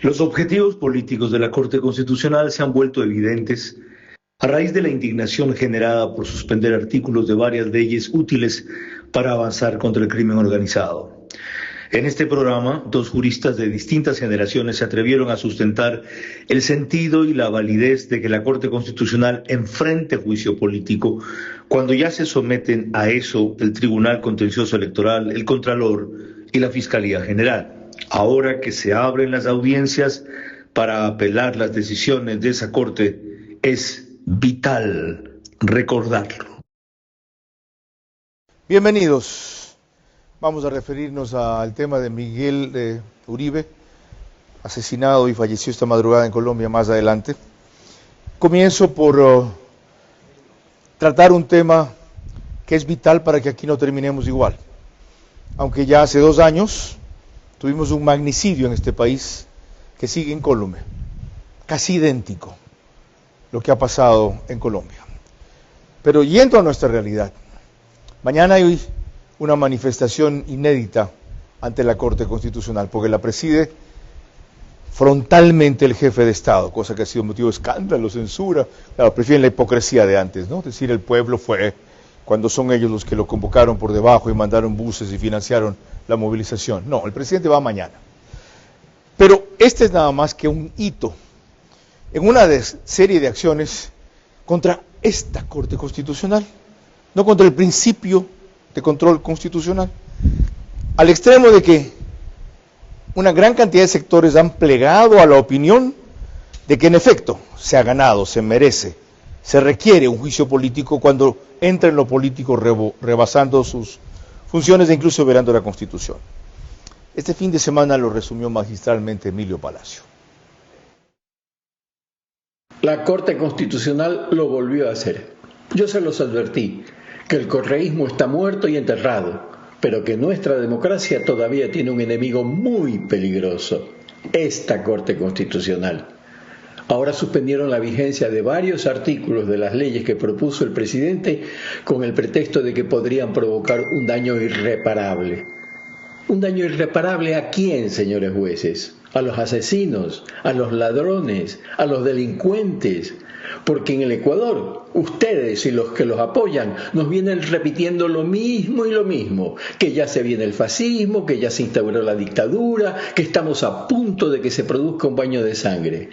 Los objetivos políticos de la Corte Constitucional se han vuelto evidentes a raíz de la indignación generada por suspender artículos de varias leyes útiles para avanzar contra el crimen organizado. En este programa, dos juristas de distintas generaciones se atrevieron a sustentar el sentido y la validez de que la Corte Constitucional enfrente juicio político cuando ya se someten a eso el Tribunal Contencioso Electoral, el Contralor y la Fiscalía General. Ahora que se abren las audiencias para apelar las decisiones de esa Corte, es vital recordarlo. Bienvenidos. Vamos a referirnos al tema de Miguel Uribe, asesinado y falleció esta madrugada en Colombia más adelante. Comienzo por tratar un tema que es vital para que aquí no terminemos igual. Aunque ya hace 2 años tuvimos un magnicidio en este país que sigue incólume, casi idéntico lo que ha pasado en Colombia. Pero yendo a nuestra realidad, mañana hay una manifestación inédita ante la Corte Constitucional, porque la preside frontalmente el jefe de Estado, cosa que ha sido motivo de escándalo, censura. Claro, prefieren la hipocresía de antes, ¿no? Es decir, el pueblo fue, cuando son ellos los que lo convocaron por debajo y mandaron buses y financiaron la movilización. No, el presidente va mañana. Pero este es nada más que un hito en una serie de acciones contra esta Corte Constitucional, no contra el principio de control constitucional, al extremo de que una gran cantidad de sectores han plegado a la opinión de que en efecto se ha ganado, se merece, se requiere un juicio político cuando entra en lo político rebasando sus funciones e incluso violando la Constitución. Este fin de semana lo resumió magistralmente Emilio Palacio. La Corte Constitucional lo volvió a hacer. Yo se los advertí que el correísmo está muerto y enterrado, pero que nuestra democracia todavía tiene un enemigo muy peligroso, esta Corte Constitucional. Ahora suspendieron la vigencia de varios artículos de las leyes que propuso el presidente con el pretexto de que podrían provocar un daño irreparable. ¿Un daño irreparable a quién, señores jueces? ¿A los asesinos? ¿A los ladrones? ¿A los delincuentes? Porque en el Ecuador, ustedes y los que los apoyan nos vienen repitiendo lo mismo y lo mismo, que ya se viene el fascismo, que ya se instauró la dictadura, que estamos a punto de que se produzca un baño de sangre.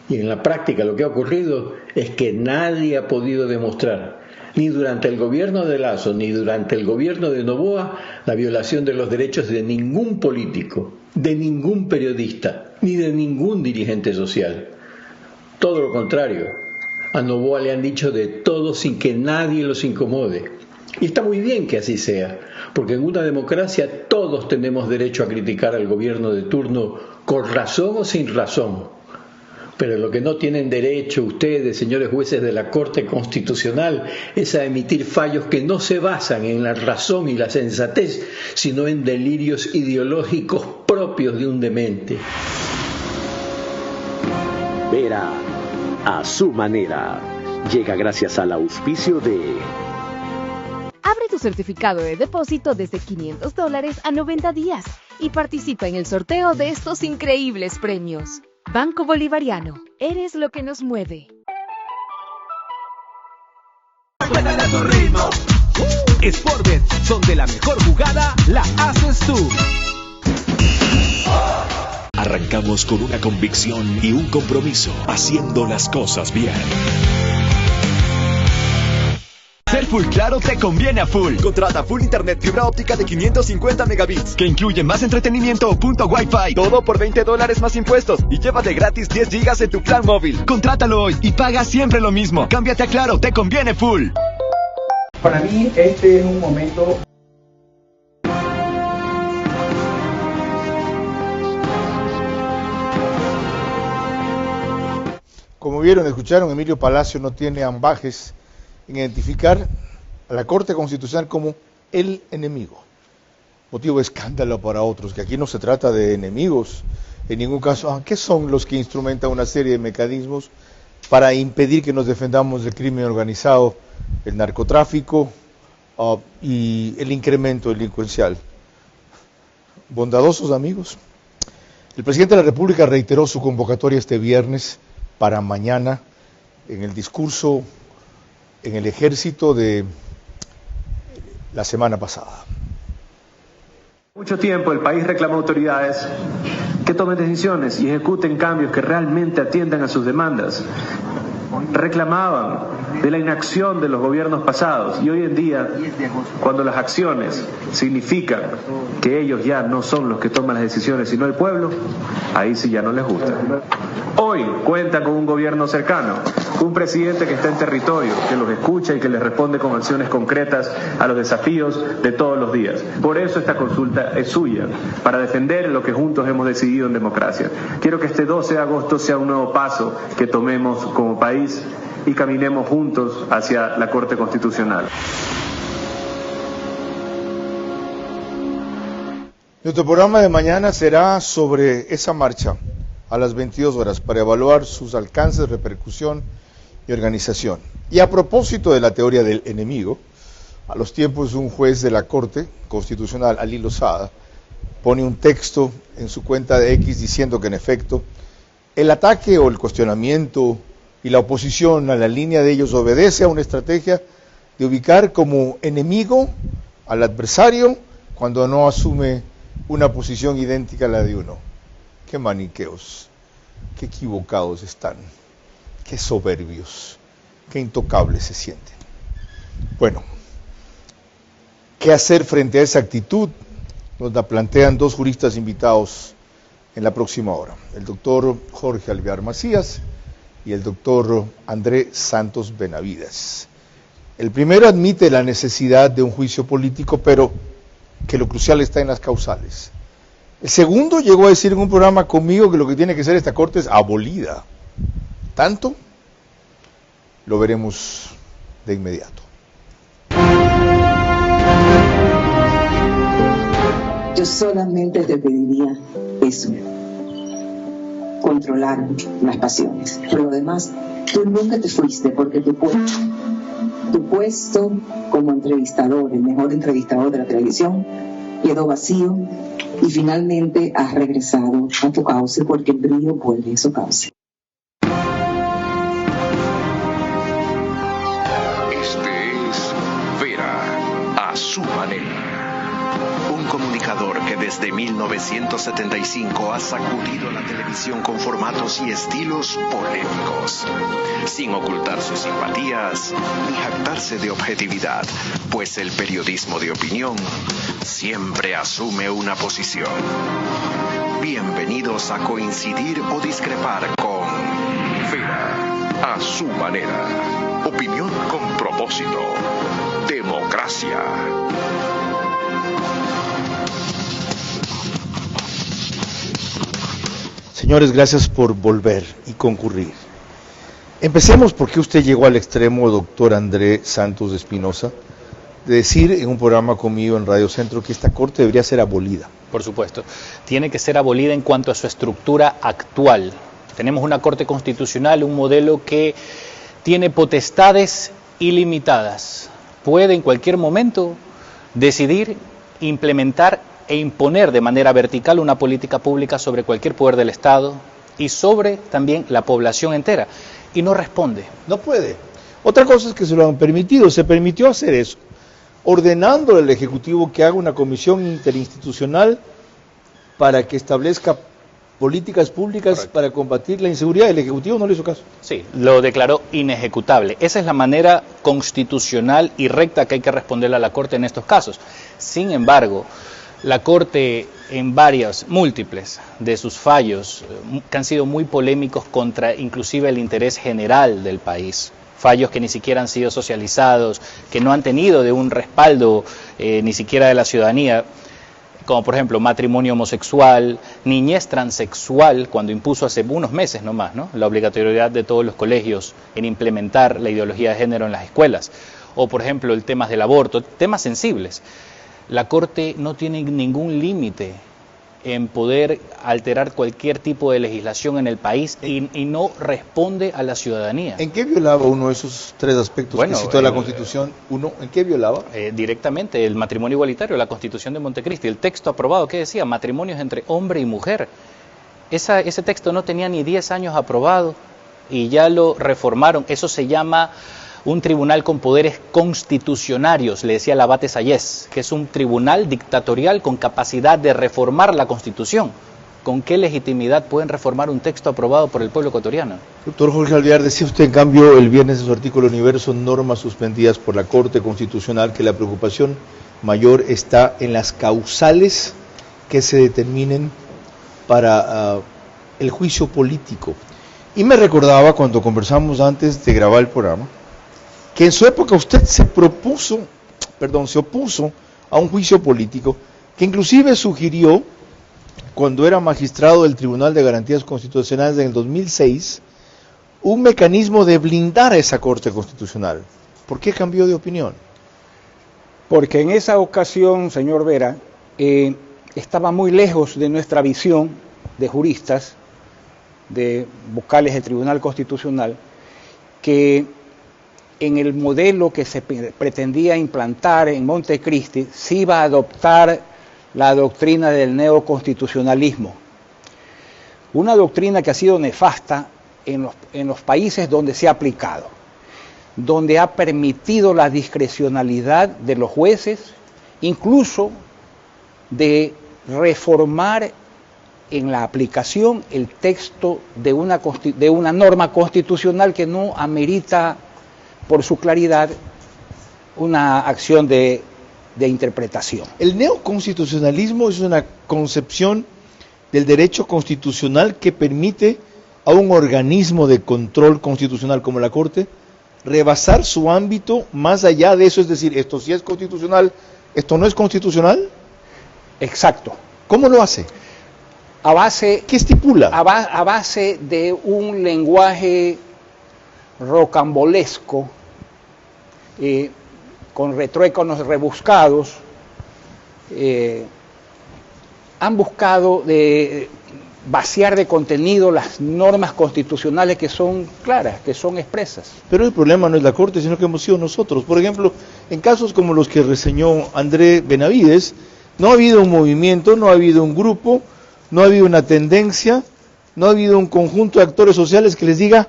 Y en la práctica lo que ha ocurrido es que nadie ha podido demostrar, ni durante el gobierno de Lasso, ni durante el gobierno de Noboa, la violación de los derechos de ningún político, de ningún periodista, ni de ningún dirigente social. Todo lo contrario. A Noboa le han dicho de todo sin que nadie los incomode. Y está muy bien que así sea, porque en una democracia todos tenemos derecho a criticar al gobierno de turno con razón o sin razón. Pero lo que no tienen derecho ustedes, señores jueces de la Corte Constitucional, es a emitir fallos que no se basan en la razón y la sensatez, sino en delirios ideológicos propios de un demente. Vera a su manera. Llega gracias al auspicio de... Abre tu certificado de depósito desde $500 a 90 días y participa en el sorteo de estos increíbles premios. Banco Bolivariano, eres lo que nos mueve. Sportbet, donde la mejor jugada la haces tú. Arrancamos con una convicción y un compromiso, haciendo las cosas bien. Ser Full Claro te conviene a full. Contrata Full Internet fibra óptica de 550 megabits, que incluye más entretenimiento o punto Wi-Fi. Todo por $20 más impuestos y llévate gratis 10 gigas en tu plan móvil. Contrátalo hoy y paga siempre lo mismo. Cámbiate a Claro, te conviene full. Para mí este es un momento... Como vieron, escucharon, Emilio Palacio no tiene ambajes en identificar a la Corte Constitucional como el enemigo. Motivo de escándalo para otros, que aquí no se trata de enemigos, en ningún caso. ¿Qué son los que instrumentan una serie de mecanismos para impedir que nos defendamos del crimen organizado, el narcotráfico y el incremento delincuencial? Bondadosos amigos. El presidente de la República reiteró su convocatoria este viernes para mañana en el discurso en el Ejército de la semana pasada. Mucho tiempo el país reclamó autoridades que tomen decisiones y ejecuten cambios que realmente atiendan a sus demandas. Reclamaban de la inacción de los gobiernos pasados y hoy en día, cuando las acciones significan que ellos ya no son los que toman las decisiones sino el pueblo, ahí sí ya no les gusta. Hoy cuenta con un gobierno cercano, un presidente que está en territorio, que los escucha y que les responde con acciones concretas a los desafíos de todos los días. Por eso esta consulta es suya, para defender lo que juntos hemos decidido en democracia. Quiero que este 12 de agosto sea un nuevo paso que tomemos como país y caminemos juntos hacia la Corte Constitucional. Nuestro programa de mañana será sobre esa marcha a las 22 horas para evaluar sus alcances, repercusión y organización. Y a propósito de la teoría del enemigo, a los tiempos un juez de la Corte Constitucional, Ali Lozada, pone un texto en su cuenta de X diciendo que en efecto el ataque o el cuestionamiento y la oposición a la línea de ellos obedece a una estrategia de ubicar como enemigo al adversario cuando no asume una posición idéntica a la de uno. Qué maniqueos, qué equivocados están, qué soberbios, qué intocables se sienten. Bueno, ¿qué hacer frente a esa actitud? Nos la plantean dos juristas invitados en la próxima hora, el doctor Jorge Alvear Macías y el doctor André Santos Benavides. El primero admite la necesidad de un juicio político, pero que lo crucial está en las causales. El segundo llegó a decir en un programa conmigo que lo que tiene que ser esta corte es abolida. ¿Tanto? Lo veremos de inmediato. Yo solamente te pediría eso, controlar las pasiones. Pero lo demás, tú nunca te fuiste porque tu puesto como entrevistador, el mejor entrevistador de la televisión, quedó vacío y finalmente has regresado a tu cauce porque el brillo vuelve a su cauce. Este es Vera, a su manera. Un comunicador que desde 1975 ha sacudido la televisión con formatos y estilos polémicos, sin ocultar sus simpatías ni jactarse de objetividad, pues el periodismo de opinión siempre asume una posición. Bienvenidos a coincidir o discrepar con Vera, a su manera. Opinión con propósito. Democracia. Señores, gracias por volver y concurrir. Empecemos porque usted llegó al extremo, doctor André Santos Espinosa, de decir en un programa conmigo en Radio Centro que esta corte debería ser abolida. Por supuesto, tiene que ser abolida en cuanto a su estructura actual. Tenemos una corte constitucional, un modelo que tiene potestades ilimitadas. Puede en cualquier momento decidir, implementar e imponer de manera vertical una política pública sobre cualquier poder del Estado y sobre también la población entera. Y no responde. No puede. Otra cosa es que se lo han permitido. Se permitió hacer eso, ordenando al Ejecutivo que haga una comisión interinstitucional para que establezca políticas públicas. Correcto. Para combatir la inseguridad. El Ejecutivo no le hizo caso. Sí, lo declaró inejecutable. Esa es la manera constitucional y recta que hay que responderle a la Corte en estos casos. Sin embargo, la Corte, en múltiples de sus fallos, que han sido muy polémicos contra inclusive el interés general del país, fallos que ni siquiera han sido socializados, que no han tenido de un respaldo ni siquiera de la ciudadanía, como por ejemplo matrimonio homosexual, niñez transexual, cuando impuso hace unos meses nomás, ¿no?, la obligatoriedad de todos los colegios en implementar la ideología de género en las escuelas, o por ejemplo el tema del aborto, temas sensibles. La Corte no tiene ningún límite en poder alterar cualquier tipo de legislación en el país y no responde a la ciudadanía. ¿En qué violaba uno de esos tres aspectos que citó la Constitución? ¿En qué violaba? Directamente, el matrimonio igualitario, la Constitución de Montecristi, el texto aprobado, ¿qué decía? Matrimonios entre hombre y mujer. Ese texto no tenía ni 10 años aprobado y ya lo reformaron. Eso se llama un tribunal con poderes constitucionarios, le decía el abate Sayés, que es un tribunal dictatorial con capacidad de reformar la Constitución. ¿Con qué legitimidad pueden reformar un texto aprobado por el pueblo ecuatoriano? Doctor Jorge Alvear, decía usted en cambio el viernes en su artículo Universo, normas suspendidas por la Corte Constitucional, que la preocupación mayor está en las causales que se determinen para el juicio político. Y me recordaba cuando conversamos antes de grabar el programa, que en su época usted se opuso a un juicio político, que inclusive sugirió, cuando era magistrado del Tribunal de Garantías Constitucionales en el 2006, un mecanismo de blindar a esa Corte Constitucional. ¿Por qué cambió de opinión? Porque en esa ocasión, señor Vera, estaba muy lejos de nuestra visión de juristas, de vocales del Tribunal Constitucional, que en el modelo que se pretendía implantar en Montecristi se iba a adoptar la doctrina del neoconstitucionalismo, una doctrina que ha sido nefasta en los países donde se ha aplicado, donde ha permitido la discrecionalidad de los jueces, incluso de reformar en la aplicación el texto de una norma constitucional que no amerita por su claridad una acción de interpretación. El neoconstitucionalismo es una concepción del derecho constitucional que permite a un organismo de control constitucional como la Corte rebasar su ámbito más allá de eso, es decir, esto sí es constitucional, esto no es constitucional. Exacto. ¿Cómo lo hace? ¿Qué estipula? A base de un lenguaje rocambolesco, con retruécanos rebuscados, han buscado vaciar de contenido las normas constitucionales que son claras, que son expresas. Pero el problema no es la Corte, sino que hemos sido nosotros. Por ejemplo, en casos como los que reseñó André Benavides, no ha habido un movimiento, no ha habido un grupo, no ha habido una tendencia, no ha habido un conjunto de actores sociales que les diga,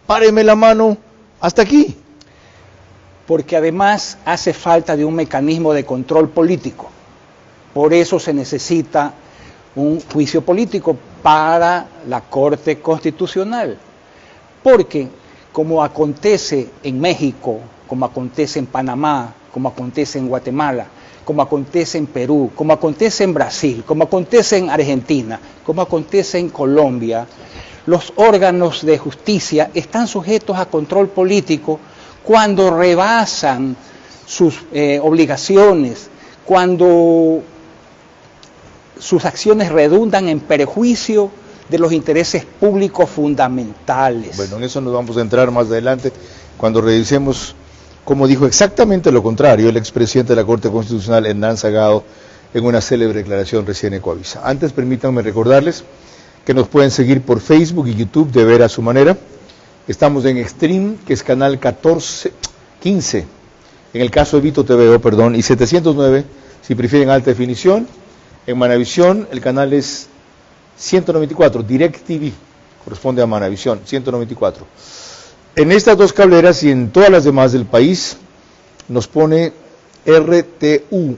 páreme la mano hasta aquí. Porque además hace falta de un mecanismo de control político. Por eso se necesita un juicio político para la Corte Constitucional. Porque como acontece en México, como acontece en Panamá, como acontece en Guatemala, como acontece en Perú, como acontece en Brasil, como acontece en Argentina, como acontece en Colombia, los órganos de justicia están sujetos a control político cuando rebasan sus obligaciones, cuando sus acciones redundan en perjuicio de los intereses públicos fundamentales. Bueno, en eso nos vamos a entrar más adelante, cuando revisemos cómo dijo exactamente lo contrario el expresidente de la Corte Constitucional, Hernán Zagado, en una célebre declaración recién en Coavisa. Antes, permítanme recordarles que nos pueden seguir por Facebook y YouTube de Ver a su Manera. Estamos en Stream, que es canal 15, en el caso de Vito TVO, y 709, si prefieren alta definición. En Manavisión, el canal es 194, DirecTV, corresponde a Manavisión, 194. En estas dos cableras y en todas las demás del país, nos pone RTU,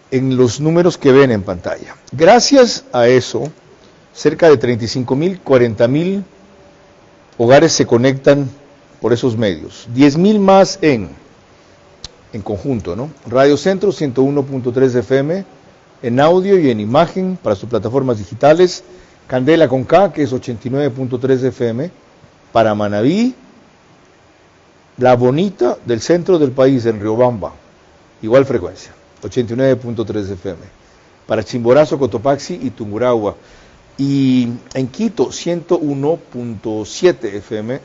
en los números que ven en pantalla. Gracias a eso, cerca de 35.000, 40.000 hogares se conectan por esos medios, 10.000 más en conjunto, ¿no? Radio Centro 101.3 FM en audio y en imagen para sus plataformas digitales, Candela con K, que es 89.3 FM para Manabí, La Bonita del centro del país en Riobamba, igual frecuencia, 89.3 FM, para Chimborazo, Cotopaxi y Tungurahua, y en Quito 101.7 FM,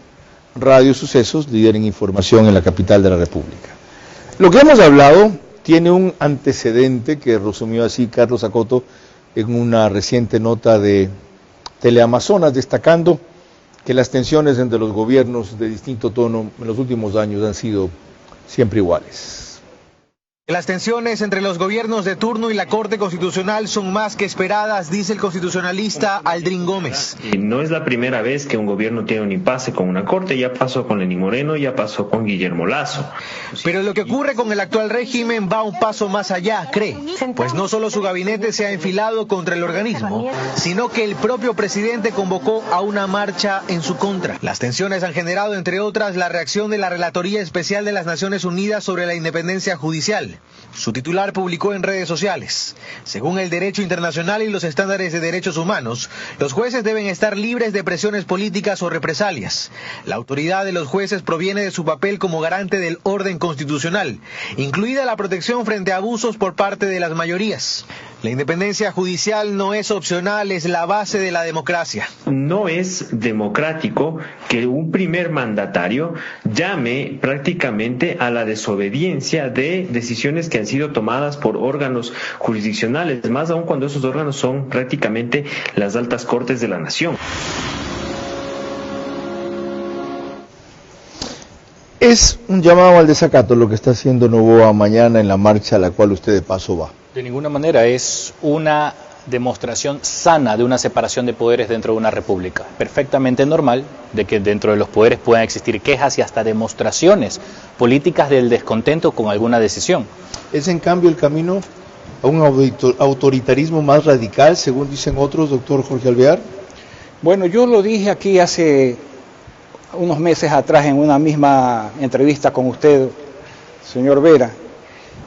Radio Sucesos, líder en información en la capital de la República. Lo que hemos hablado tiene un antecedente que resumió así Carlos Acoto en una reciente nota de Teleamazonas, destacando que las tensiones entre los gobiernos de distinto tono en los últimos años han sido siempre iguales. Las tensiones entre los gobiernos de turno y la Corte Constitucional son más que esperadas, dice el constitucionalista Aldrin Gómez. No es la primera vez que un gobierno tiene un impasse con una corte, ya pasó con Lenín Moreno, ya pasó con Guillermo Lasso. Pero lo que ocurre con el actual régimen va un paso más allá, cree, pues no solo su gabinete se ha enfilado contra el organismo, sino que el propio presidente convocó a una marcha en su contra. Las tensiones han generado, entre otras, la reacción de la Relatoría Especial de las Naciones Unidas sobre la independencia judicial. Su titular publicó en redes sociales: según el derecho internacional y los estándares de derechos humanos, los jueces deben estar libres de presiones políticas o represalias. La autoridad de los jueces proviene de su papel como garante del orden constitucional, incluida la protección frente a abusos por parte de las mayorías. La independencia judicial no es opcional, es la base de la democracia. No es democrático que un primer mandatario llame prácticamente a la desobediencia de decisiones que han sido tomadas por órganos jurisdiccionales, más aún cuando esos órganos son prácticamente las altas cortes de la nación. Es un llamado al desacato lo que está haciendo Noboa mañana en la marcha a la cual usted de paso va. De ninguna manera, es una demostración sana de una separación de poderes dentro de una república. Perfectamente normal de que dentro de los poderes puedan existir quejas y hasta demostraciones políticas del descontento con alguna decisión. ¿Es en cambio el camino a un autoritarismo más radical, según dicen otros, doctor Jorge Alvear? Bueno, yo lo dije aquí hace unos meses atrás en una misma entrevista con usted, señor Vera,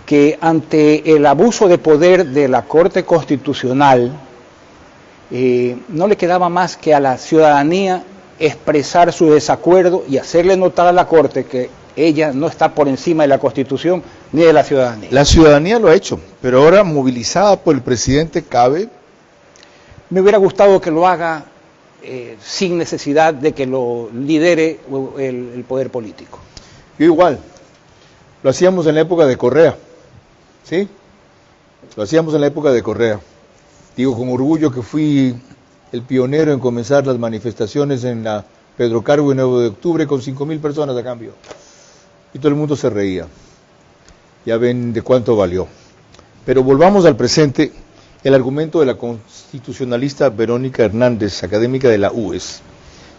que ante el abuso de poder de la Corte Constitucional no le quedaba más que a la ciudadanía expresar su desacuerdo y hacerle notar a la Corte que ella no está por encima de la Constitución ni de la ciudadanía. La ciudadanía lo ha hecho, pero ahora movilizada por el presidente cabe. Me hubiera gustado que lo haga sin necesidad de que lo lidere el poder político. Yo igual, lo hacíamos en la época de Correa. ¿Sí? Lo hacíamos en la época de Correa. Digo con orgullo que fui el pionero en comenzar las manifestaciones en la Pedro Carbo y 9 de octubre con 5.000 personas a cambio. Y todo el mundo se reía. Ya ven de cuánto valió. Pero volvamos al presente, el argumento de la constitucionalista Verónica Hernández, académica de la UES,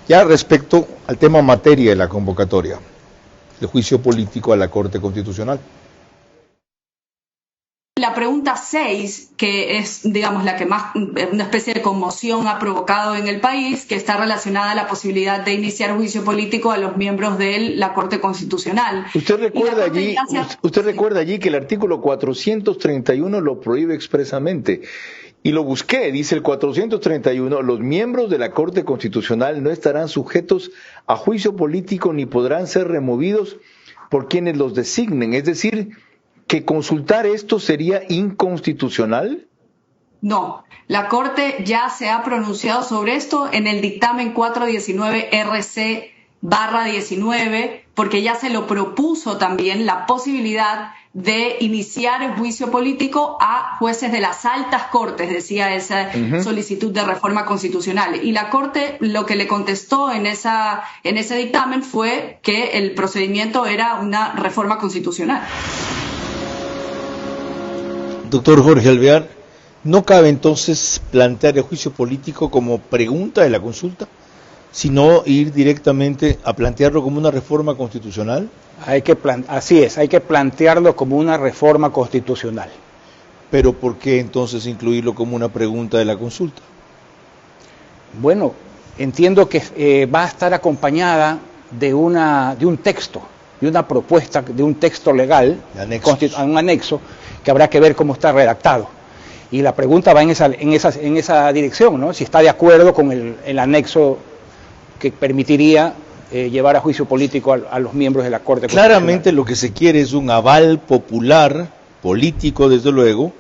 ya respecto al tema materia de la convocatoria, el juicio político a la Corte Constitucional. La pregunta 6, que es, digamos, la que más, una especie de conmoción ha provocado en el país, que está relacionada a la posibilidad de iniciar juicio político a los miembros de la Corte Constitucional. Usted recuerda allí que el artículo 431 lo prohíbe expresamente. Y lo busqué, dice el 431, los miembros de la Corte Constitucional no estarán sujetos a juicio político ni podrán ser removidos por quienes los designen. Es decir, ¿que consultar esto sería inconstitucional? No, la Corte ya se ha pronunciado sobre esto en el dictamen 419 RC/19, porque ya se lo propuso también la posibilidad de iniciar el juicio político a jueces de las altas cortes, decía esa solicitud de reforma constitucional. Y la Corte lo que le contestó en ese dictamen fue que el procedimiento era una reforma constitucional. Doctor Jorge Alvear, ¿no cabe entonces plantear el juicio político como pregunta de la consulta, sino ir directamente a plantearlo como una reforma constitucional? Así es, hay que plantearlo como una reforma constitucional. ¿Pero por qué entonces incluirlo como una pregunta de la consulta? Bueno, entiendo que va a estar acompañada de un texto, de una propuesta, de un texto legal, un anexo, que habrá que ver cómo está redactado. Y la pregunta va en esa dirección, ¿no? Si está de acuerdo con el anexo que permitiría llevar a juicio político a los miembros de la Corte Constitucional. Claramente lo que se quiere es un aval popular, político desde luego,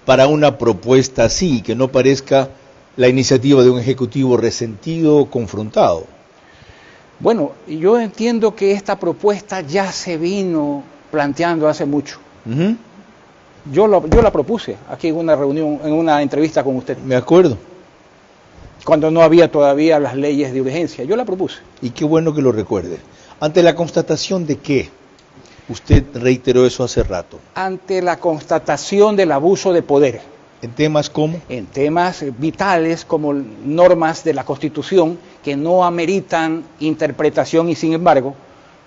para una propuesta así, que no parezca la iniciativa de un ejecutivo resentido, confrontado. Bueno, yo entiendo que esta propuesta ya se vino planteando hace mucho. Yo la propuse aquí en una reunión, en una entrevista con usted. Me acuerdo. Cuando no había todavía las leyes de urgencia, yo la propuse. Y qué bueno que lo recuerde. ¿Ante la constatación de qué? Usted reiteró eso hace rato. Ante la constatación del abuso de poder. ¿En temas cómo? En temas vitales como normas de la Constitución que no ameritan interpretación y sin embargo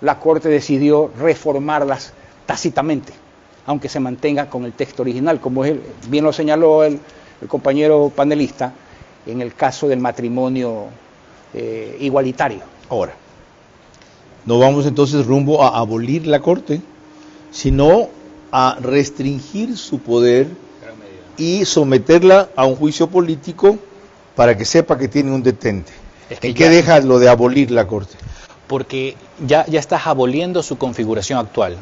la Corte decidió reformarlas tácitamente, aunque se mantenga con el texto original, como bien lo señaló el compañero panelista en el caso del matrimonio igualitario. Ahora, no vamos entonces rumbo a abolir la Corte, sino a restringir su poder y someterla a un juicio político para que sepa que tiene un detente. ¿En qué deja lo de abolir la Corte? Porque ya estás aboliendo su configuración actual.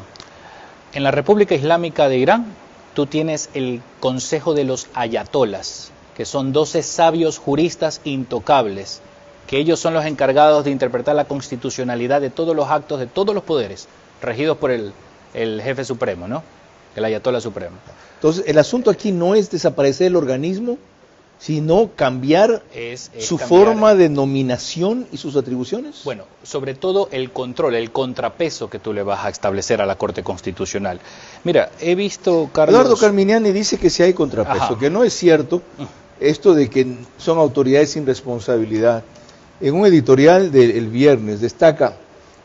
En la República Islámica de Irán, tú tienes el Consejo de los Ayatolas, que son 12 sabios juristas intocables, que ellos son los encargados de interpretar la constitucionalidad de todos los actos, de todos los poderes, regidos por el jefe supremo, ¿no? El Ayatolá supremo. Entonces, el asunto aquí no es desaparecer el organismo, sino cambiar su forma de nominación y sus atribuciones. Bueno, sobre todo el control, el contrapeso que tú le vas a establecer a la Corte Constitucional. Mira, he visto, Carlos... Eduardo Carminiani dice que sí hay contrapeso, ajá, que no es cierto esto de que son autoridades sin responsabilidad. En un editorial del viernes destaca,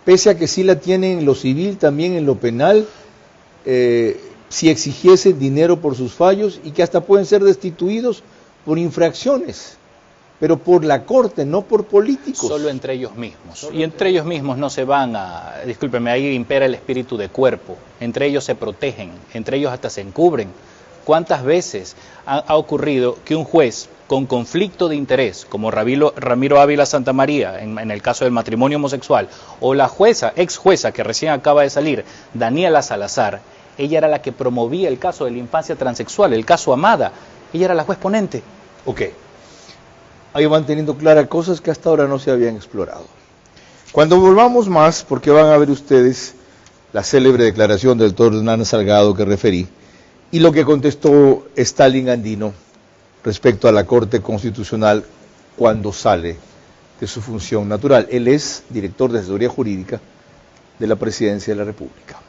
pese a que sí la tienen en lo civil, también en lo penal, si exigiesen dinero por sus fallos y que hasta pueden ser destituidos por infracciones, pero por la Corte, no por políticos. Solo entre ellos mismos. Y entre ellos mismos no se van a... Discúlpeme, ahí impera el espíritu de cuerpo. Entre ellos se protegen, entre ellos hasta se encubren. ¿Cuántas veces ha ocurrido que un juez con conflicto de interés, como Ramiro Ávila Santamaría, en el caso del matrimonio homosexual, o la jueza, ex jueza que recién acaba de salir, Daniela Salazar, ella era la que promovía el caso de la infancia transexual, el caso Amada, ella era la juez ponente. Ok, ahí van teniendo claras cosas que hasta ahora no se habían explorado. Cuando volvamos más, porque van a ver ustedes la célebre declaración del doctor Hernán Salgado que referí, y lo que contestó Stalin Andino respecto a la Corte Constitucional cuando sale de su función natural. Él es director de asesoría jurídica de la Presidencia de la República.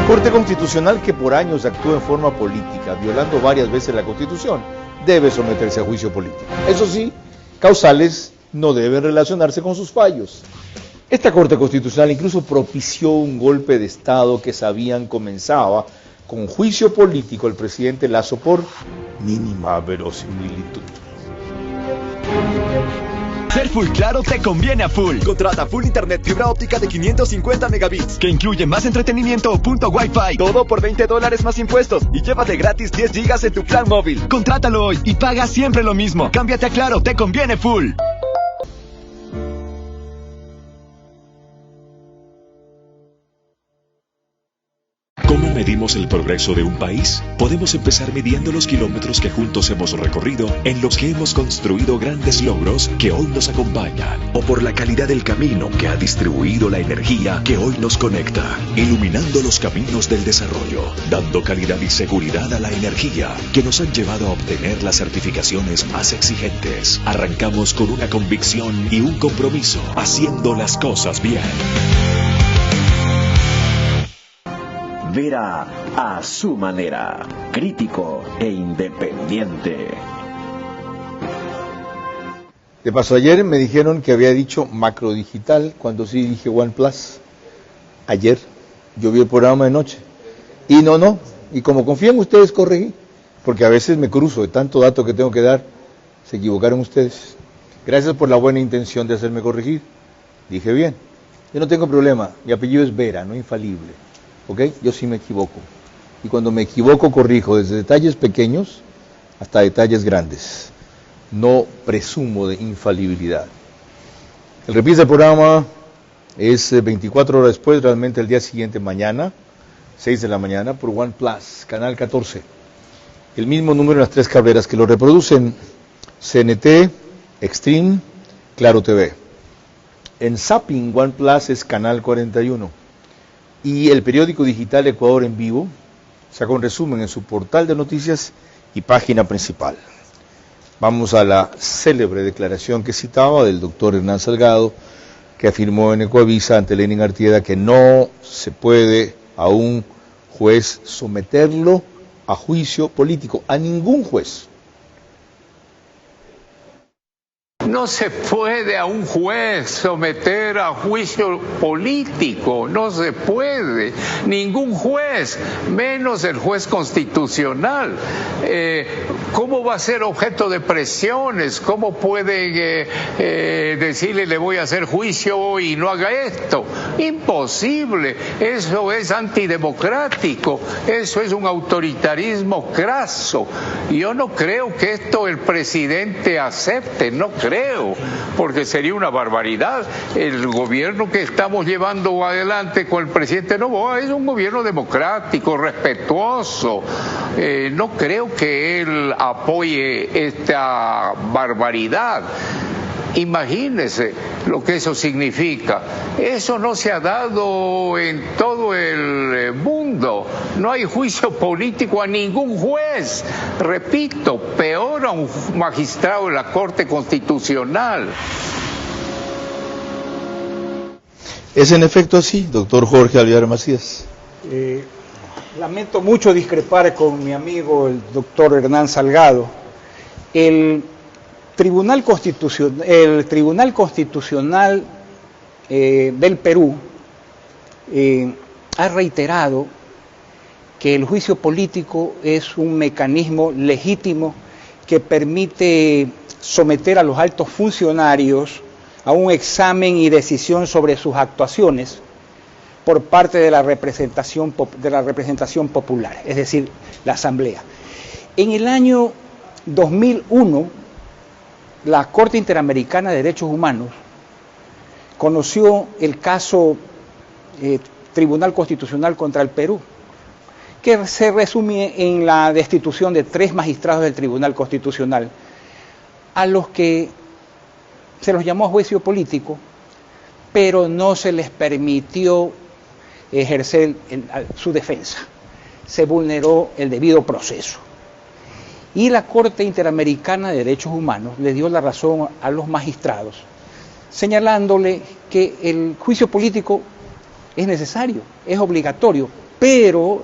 Corte Constitucional que por años actúa en forma política, violando varias veces la Constitución, debe someterse a juicio político. Eso sí, causales no deben relacionarse con sus fallos. Esta Corte Constitucional incluso propició un golpe de Estado que sabían comenzaba con juicio político al presidente Lasso por mínima verosimilitud. Ser full claro te conviene a full. Contrata full internet fibra óptica de 550 megabits, que incluye más entretenimiento o punto Wi-Fi. Todo por $20 más impuestos y llévate gratis 10 gigas en tu plan móvil. Contrátalo hoy y paga siempre lo mismo. Cámbiate a Claro, te conviene full. ¿Cómo medimos el progreso de un país? Podemos empezar midiendo los kilómetros que juntos hemos recorrido, en los que hemos construido grandes logros que hoy nos acompañan, o por la calidad del camino que ha distribuido la energía que hoy nos conecta, iluminando los caminos del desarrollo, dando calidad y seguridad a la energía que nos han llevado a obtener las certificaciones más exigentes. Arrancamos con una convicción y un compromiso, haciendo las cosas bien. Vera a su manera, crítico e independiente. De paso, ayer me dijeron que había dicho macrodigital, cuando sí dije OnePlus. Ayer, yo vi el programa de noche. Y no, y como confían ustedes, corregí, porque a veces me cruzo de tanto dato que tengo que dar, se equivocaron ustedes. Gracias por la buena intención de hacerme corregir. Dije bien, yo no tengo problema, mi apellido es Vera, no infalible. ¿Ok? Yo sí me equivoco. Y cuando me equivoco corrijo, desde detalles pequeños hasta detalles grandes. No presumo de infalibilidad. El reprise del programa es 24 horas después, realmente el día siguiente, mañana, 6 de la mañana, por OnePlus, canal 14. El mismo número en las 3 cableras que lo reproducen: CNT, Extreme, Claro TV. En Zapping, OnePlus es canal 41. Y el periódico digital Ecuador en Vivo saca un resumen en su portal de noticias y página principal. Vamos a la célebre declaración que citaba del doctor Hernán Salgado que afirmó en Ecoavisa ante Lenin Artieda que no se puede a un juez someterlo a juicio político, a ningún juez. No se puede a un juez someter a juicio político, no se puede. Ningún juez, menos el juez constitucional. ¿Cómo va a ser objeto de presiones? ¿Cómo pueden decirle le voy a hacer juicio y no haga esto? Imposible. Eso es antidemocrático. Eso es un autoritarismo craso. Yo no creo que esto el presidente acepte, no creo, porque sería una barbaridad. El gobierno que estamos llevando adelante con el presidente Noboa es un gobierno democrático, respetuoso. No creo que él apoye esta barbaridad. Imagínese lo que eso significa. Eso no se ha dado en todo el mundo. No hay juicio político a ningún juez. Repito, peor a un magistrado de la Corte Constitucional. ¿Es en efecto así, doctor Jorge Alvear Macías? Lamento mucho discrepar con mi amigo el doctor Hernán Salgado. El Tribunal Constitucional del Perú ha reiterado que el juicio político es un mecanismo legítimo que permite someter a los altos funcionarios a un examen y decisión sobre sus actuaciones por parte de la representación popular, es decir, la Asamblea. En el año 2001, la Corte Interamericana de Derechos Humanos conoció el caso Tribunal Constitucional contra el Perú, que se resume en la destitución de 3 magistrados del Tribunal Constitucional, a los que se los llamó a juicio político, pero no se les permitió ejercer su defensa. Se vulneró el debido proceso. Y la Corte Interamericana de Derechos Humanos le dio la razón a los magistrados, señalándole que el juicio político es necesario, es obligatorio, pero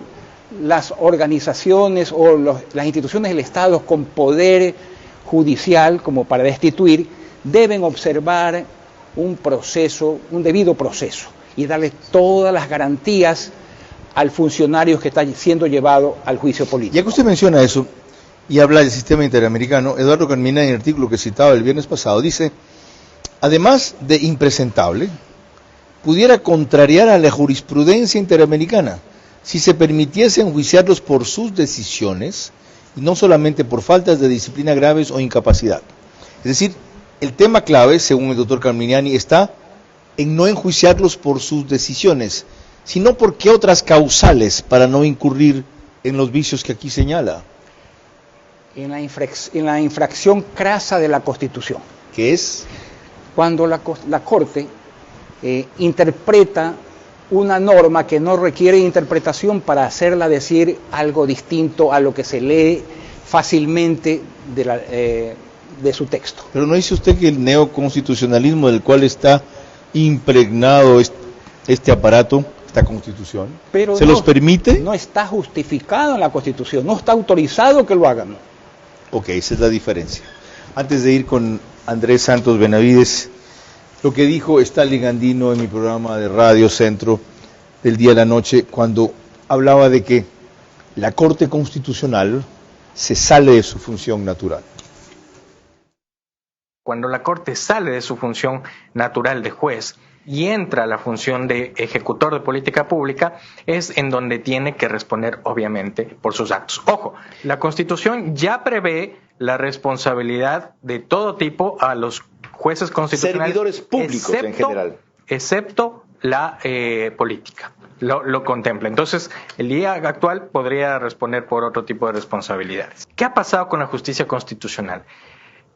las organizaciones o las instituciones del Estado con poder judicial, como para destituir, deben observar un proceso, un debido proceso, y darle todas las garantías al funcionario que está siendo llevado al juicio político. Ya que usted menciona eso, y habla del sistema interamericano, Eduardo Carmina, en el artículo que citaba el viernes pasado, dice, además de impresentable, pudiera contrariar a la jurisprudencia interamericana si se permitiese enjuiciarlos por sus decisiones y no solamente por faltas de disciplina graves o incapacidad. Es decir, el tema clave, según el doctor Carminiani, está en no enjuiciarlos por sus decisiones, sino por qué otras causales para no incurrir en los vicios que aquí señala. En la infracción crasa de la Constitución. ¿Qué es? Cuando la Corte interpreta una norma que no requiere interpretación para hacerla decir algo distinto a lo que se lee fácilmente de su texto. Pero ¿no dice usted que el neoconstitucionalismo del cual está impregnado este aparato, esta Constitución, pero se los permite? No está justificado en la Constitución, no está autorizado que lo hagan. Ok, esa es la diferencia. Antes de ir con Andrés Santos Benavides, lo que dijo Stalin Andino en mi programa de Radio Centro del día a la noche, cuando hablaba de que la Corte Constitucional se sale de su función natural. Cuando la Corte sale de su función natural de juez y entra a la función de ejecutor de política pública, es en donde tiene que responder, obviamente, por sus actos. Ojo, la Constitución ya prevé la responsabilidad de todo tipo a los jueces constitucionales. Servidores públicos en general. Excepto la política. Lo contempla. Entonces, el día actual podría responder por otro tipo de responsabilidades. ¿Qué ha pasado con la justicia constitucional?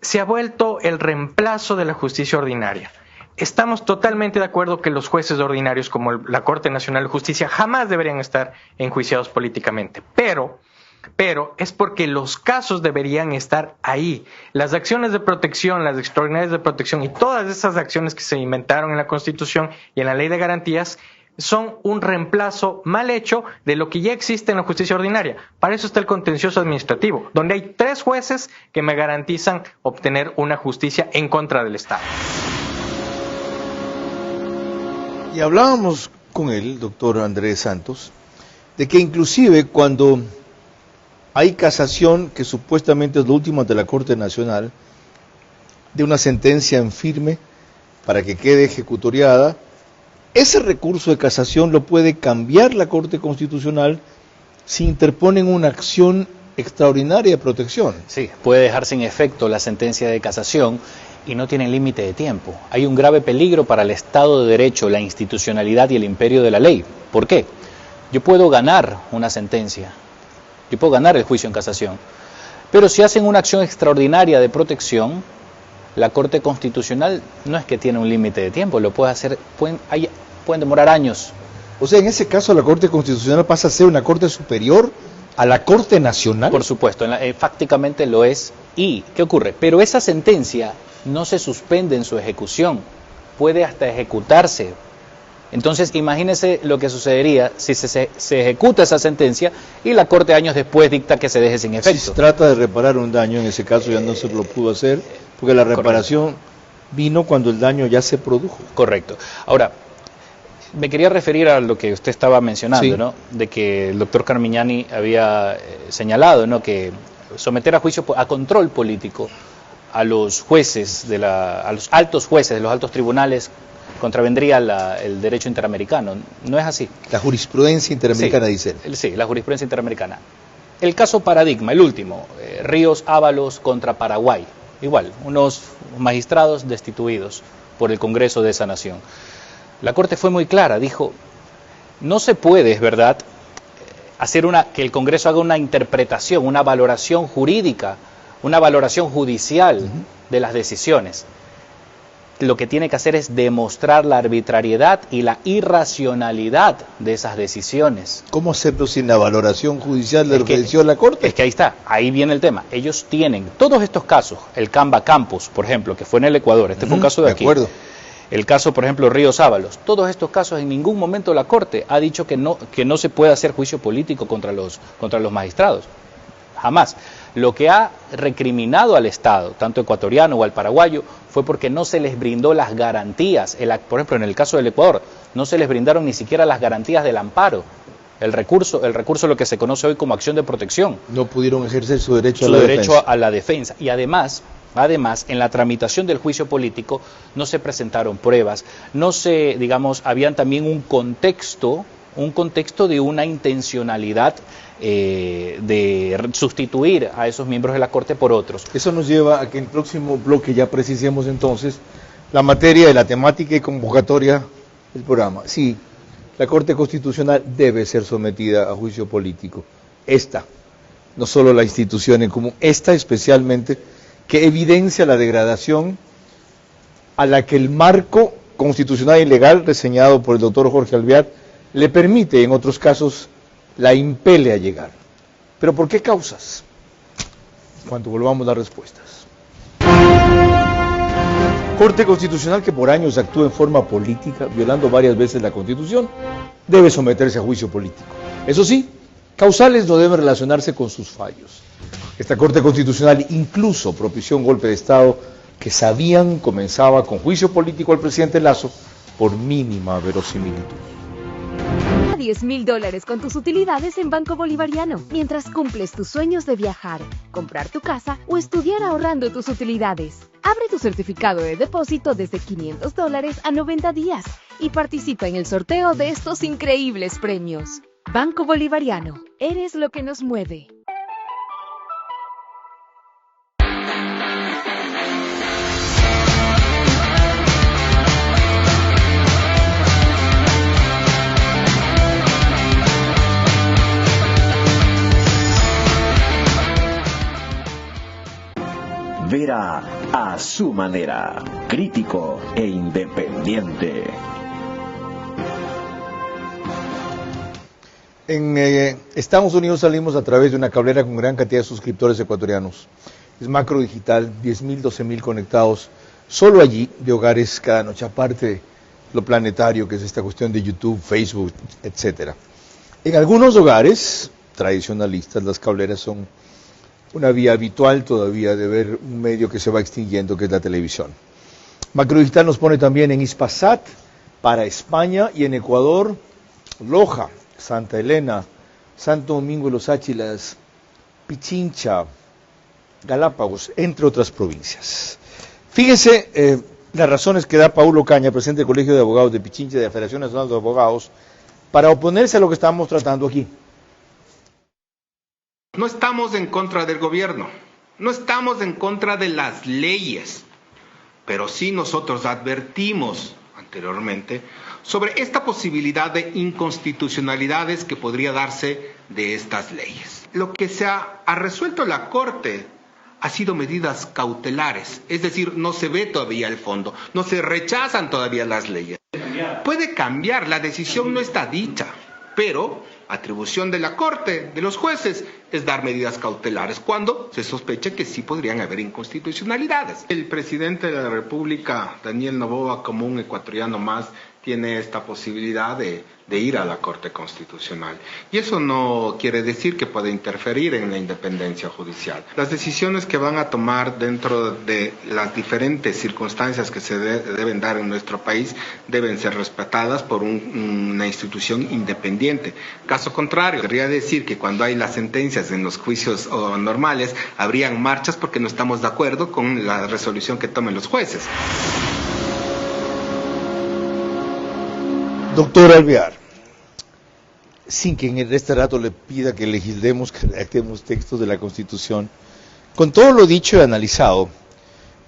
Se ha vuelto el reemplazo de la justicia ordinaria. Estamos totalmente de acuerdo que los jueces ordinarios, como la Corte Nacional de Justicia, jamás deberían estar enjuiciados políticamente. Pero pero es porque los casos deberían estar ahí. Las acciones de protección, las extraordinarias de protección y todas esas acciones que se inventaron en la Constitución y en la Ley de Garantías son un reemplazo mal hecho de lo que ya existe en la justicia ordinaria. Para eso está el contencioso administrativo, donde hay 3 jueces que me garantizan obtener una justicia en contra del Estado. Y hablábamos con él, doctor Andrés Santos, de que inclusive cuando hay casación, que supuestamente es lo último ante la Corte Nacional, de una sentencia en firme para que quede ejecutoriada, ese recurso de casación lo puede cambiar la Corte Constitucional si interponen una acción extraordinaria de protección. Sí, puede dejar sin efecto la sentencia de casación y no tiene límite de tiempo. Hay un grave peligro para el Estado de Derecho, la institucionalidad y el imperio de la ley. ¿Por qué? Yo puedo ganar una sentencia, yo puedo ganar el juicio en casación, pero si hacen una acción extraordinaria de protección, la Corte Constitucional no es que tiene un límite de tiempo, lo puede hacer, pueden demorar años. O sea, en ese caso la Corte Constitucional pasa a ser una Corte superior a la Corte Nacional. Por supuesto, fácticamente lo es. ¿Y qué ocurre? Pero esa sentencia no se suspende en su ejecución, puede hasta ejecutarse. Entonces, imagínese lo que sucedería si se ejecuta esa sentencia y la Corte años después dicta que se deje sin efecto. Si se trata de reparar un daño, en ese caso ya no se lo pudo hacer, porque la reparación vino cuando el daño ya se produjo. Correcto. Ahora, me quería referir a lo que usted estaba mencionando, sí, ¿no? De que el doctor Carmignani había señalado, ¿no?, que someter a juicio, a control político a los jueces, a los altos jueces de los altos tribunales contravendría el derecho interamericano. No es así. La jurisprudencia interamericana, sí, dice. Sí, la jurisprudencia interamericana. El caso paradigma, el último, Ríos Ábalos contra Paraguay. Igual, unos magistrados destituidos por el Congreso de esa nación. La Corte fue muy clara, dijo, no se puede, es verdad, hacer que el Congreso haga una interpretación, una valoración jurídica, una valoración judicial de las decisiones. Lo que tiene que hacer es demostrar la arbitrariedad y la irracionalidad de esas decisiones. ¿Cómo hacerlo sin la valoración judicial de lo que decidió la Corte? Es que ahí está, ahí viene el tema. Ellos tienen todos estos casos, el Camba Campos, por ejemplo, que fue en el Ecuador, este fue un caso de aquí. Acuerdo. El caso, por ejemplo, Ríos Ábalos. Todos estos casos, en ningún momento la Corte ha dicho que no se puede hacer juicio político contra los magistrados. Jamás. Lo que ha recriminado al Estado, tanto ecuatoriano o al paraguayo, fue porque no se les brindó las garantías. Por ejemplo, en el caso del Ecuador, no se les brindaron ni siquiera las garantías del amparo. El recurso lo que se conoce hoy como acción de protección. No pudieron ejercer su derecho a la defensa. Y además, en la tramitación del juicio político no se presentaron pruebas, habían también un contexto de una intencionalidad de sustituir a esos miembros de la Corte por otros. Eso nos lleva a que en el próximo bloque ya precisemos entonces la materia de la temática y convocatoria del programa. Sí, la Corte Constitucional debe ser sometida a juicio político. Esta, no solo la institución en común, esta especialmente, que evidencia la degradación a la que el marco constitucional y legal reseñado por el doctor Jorge Alvear le permite, en otros casos, la impele a llegar. ¿Pero por qué causas? Cuando volvamos las respuestas. Corte Constitucional que por años actúa en forma política, violando varias veces la Constitución, debe someterse a juicio político. Eso sí, causales no deben relacionarse con sus fallos. Esta Corte Constitucional incluso propició un golpe de Estado que sabían comenzaba con juicio político al presidente Lasso por mínima verosimilitud. $10,000 con tus utilidades en Banco Bolivariano, mientras cumples tus sueños de viajar, comprar tu casa o estudiar ahorrando tus utilidades. Abre tu certificado de depósito desde $500 a 90 días y participa en el sorteo de estos increíbles premios. Banco Bolivariano, eres lo que nos mueve. Vera a su manera, crítico e independiente. En Estados Unidos salimos a través de una cablera con gran cantidad de suscriptores ecuatorianos. Es Macro Digital, 10.000, 12.000 conectados solo allí de hogares cada noche, aparte de lo planetario que es esta cuestión de YouTube, Facebook, etcétera. En algunos hogares tradicionalistas las cableras son una vía habitual todavía de ver un medio que se va extinguiendo, que es la televisión. Macro Digital nos pone también en Hispasat para España y en Ecuador, Loja, Santa Elena, Santo Domingo de los Áchilas, Pichincha, Galápagos, entre otras provincias. Fíjense las razones que da Paulo Caña, presidente del Colegio de Abogados de Pichincha, de la Federación Nacional de Abogados, para oponerse a lo que estamos tratando aquí. No estamos en contra del gobierno, no estamos en contra de las leyes, pero sí nosotros advertimos anteriormente sobre esta posibilidad de inconstitucionalidades que podría darse de estas leyes. Lo que se ha resuelto la Corte ha sido medidas cautelares, es decir, no se ve todavía el fondo, no se rechazan todavía las leyes. Puede cambiar, la decisión no está dicha, pero atribución de la Corte, de los jueces, es dar medidas cautelares cuando se sospecha que sí podrían haber inconstitucionalidades. El presidente de la República, Daniel Noboa, como un ecuatoriano más, tiene esta posibilidad de ir a la Corte Constitucional. Y eso no quiere decir que pueda interferir en la independencia judicial. Las decisiones que van a tomar dentro de las diferentes circunstancias que se deben dar en nuestro país deben ser respetadas por una institución independiente. Caso contrario, querría decir que cuando hay las sentencias en los juicios normales, habrían marchas porque no estamos de acuerdo con la resolución que tomen los jueces. Doctor Alvear, sin que en este rato le pida que legislemos, que redactemos textos de la Constitución, con todo lo dicho y analizado,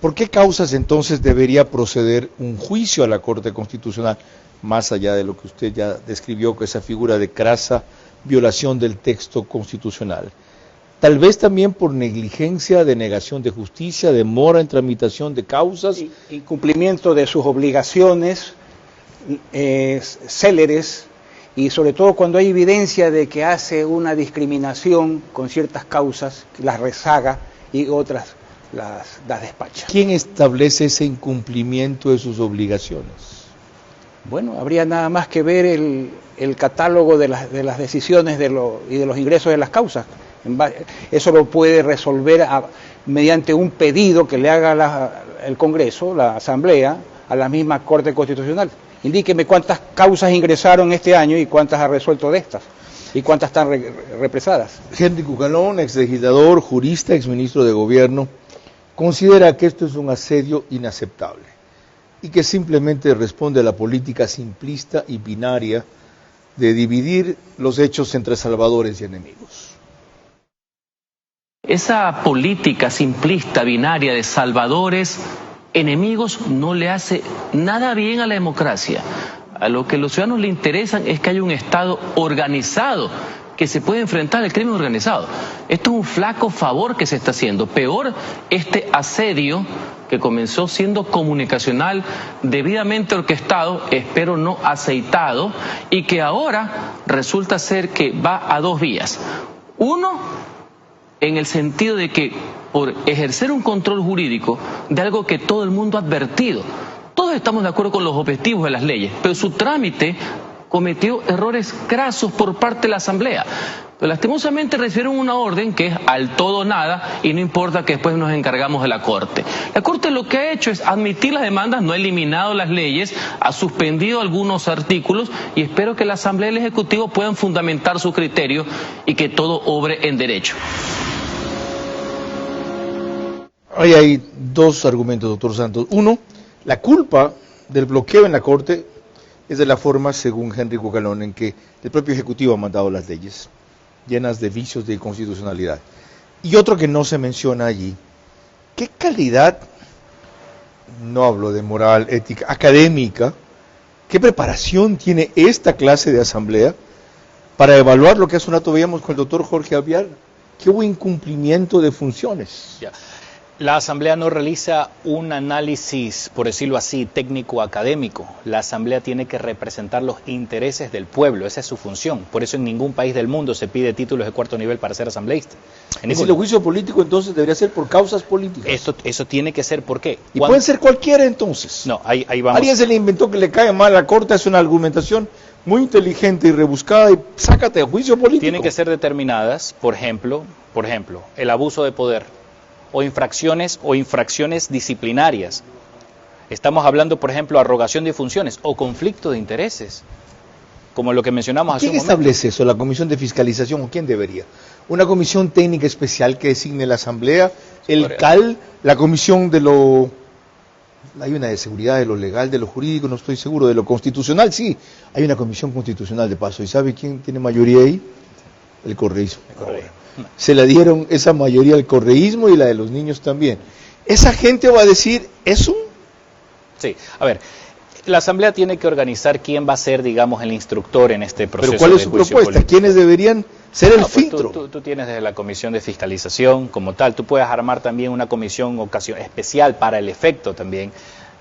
¿por qué causas entonces debería proceder un juicio a la Corte Constitucional, más allá de lo que usted ya describió, que esa figura de crasa violación del texto constitucional? Tal vez también por negligencia, denegación de justicia, demora en tramitación de causas. Incumplimiento de sus obligaciones céleres, y sobre todo cuando hay evidencia de que hace una discriminación con ciertas causas, las rezaga y otras las despacha. ¿Quién establece ese incumplimiento de sus obligaciones? Bueno, habría nada más que ver el catálogo de las decisiones y de los ingresos de las causas. Eso lo puede resolver mediante un pedido que le haga el Congreso, la Asamblea, a la misma Corte Constitucional. Indíqueme cuántas causas ingresaron este año y cuántas ha resuelto de estas, y cuántas están represadas. Henry Cucalón, exlegislador, jurista, exministro de Gobierno, considera que esto es un asedio inaceptable y que simplemente responde a la política simplista y binaria de dividir los hechos entre salvadores y enemigos. Esa política simplista, binaria de salvadores, enemigos, no le hace nada bien a la democracia. A lo que los ciudadanos le interesan es que haya un Estado organizado que se puede enfrentar al crimen organizado. Esto es un flaco favor que se está haciendo. Peor, este asedio que comenzó siendo comunicacional, debidamente orquestado, espero no aceitado, y que ahora resulta ser que va a dos vías. Uno, en el sentido de que por ejercer un control jurídico de algo que todo el mundo ha advertido, todos estamos de acuerdo con los objetivos de las leyes, pero su trámite cometió errores crasos por parte de la Asamblea. Pero lastimosamente recibieron una orden que es al todo o nada, y no importa que después nos encargamos de la Corte. La Corte lo que ha hecho es admitir las demandas, no ha eliminado las leyes, ha suspendido algunos artículos, y espero que la Asamblea y el Ejecutivo puedan fundamentar su criterio y que todo obre en derecho. Ahí hay dos argumentos, doctor Santos. Uno, la culpa del bloqueo en la Corte es de la forma, según Henry Cucalón, en que el propio Ejecutivo ha mandado las leyes, llenas de vicios de inconstitucionalidad. Y otro que no se menciona allí, ¿qué calidad, no hablo de moral, ética, académica, qué preparación tiene esta clase de asamblea para evaluar lo que hace un rato veíamos con el doctor Jorge Alvear, que hubo incumplimiento de funciones? Ya. La Asamblea no realiza un análisis, por decirlo así, técnico-académico. La Asamblea tiene que representar los intereses del pueblo, esa es su función. Por eso en ningún país del mundo se pide títulos de cuarto nivel para ser asambleísta. Es el juicio político entonces debería ser por causas políticas. Eso tiene que ser, ¿por qué? ¿Y pueden ser cualquiera entonces? No, ahí vamos. Alguien se le inventó que le cae mal a la Corte, hace una argumentación muy inteligente y rebuscada y sácate de juicio político. Tienen que ser determinadas, por ejemplo, el abuso de poder o infracciones disciplinarias. Estamos hablando, por ejemplo, arrogación de funciones o conflicto de intereses, como lo que mencionamos hace un momento. ¿Quién establece eso? ¿La Comisión de Fiscalización o quién debería? ¿Una comisión técnica especial que designe la Asamblea? ¿El CAL? ¿La comisión de lo...? Hay una de seguridad, de lo legal, de lo jurídico, no estoy seguro. ¿De lo constitucional? Sí, hay una comisión constitucional de paso. ¿Y sabe quién tiene mayoría ahí? El correísmo. Se la dieron esa mayoría al correísmo y la de los niños también. ¿Esa gente va a decir eso? Sí, a ver, la Asamblea tiene que organizar quién va a ser, digamos, el instructor en este proceso. ¿Pero cuál es su propuesta? Político. ¿Quiénes deberían ser el filtro? Tú tienes desde la Comisión de Fiscalización como tal, tú puedes armar también una comisión especial para el efecto también,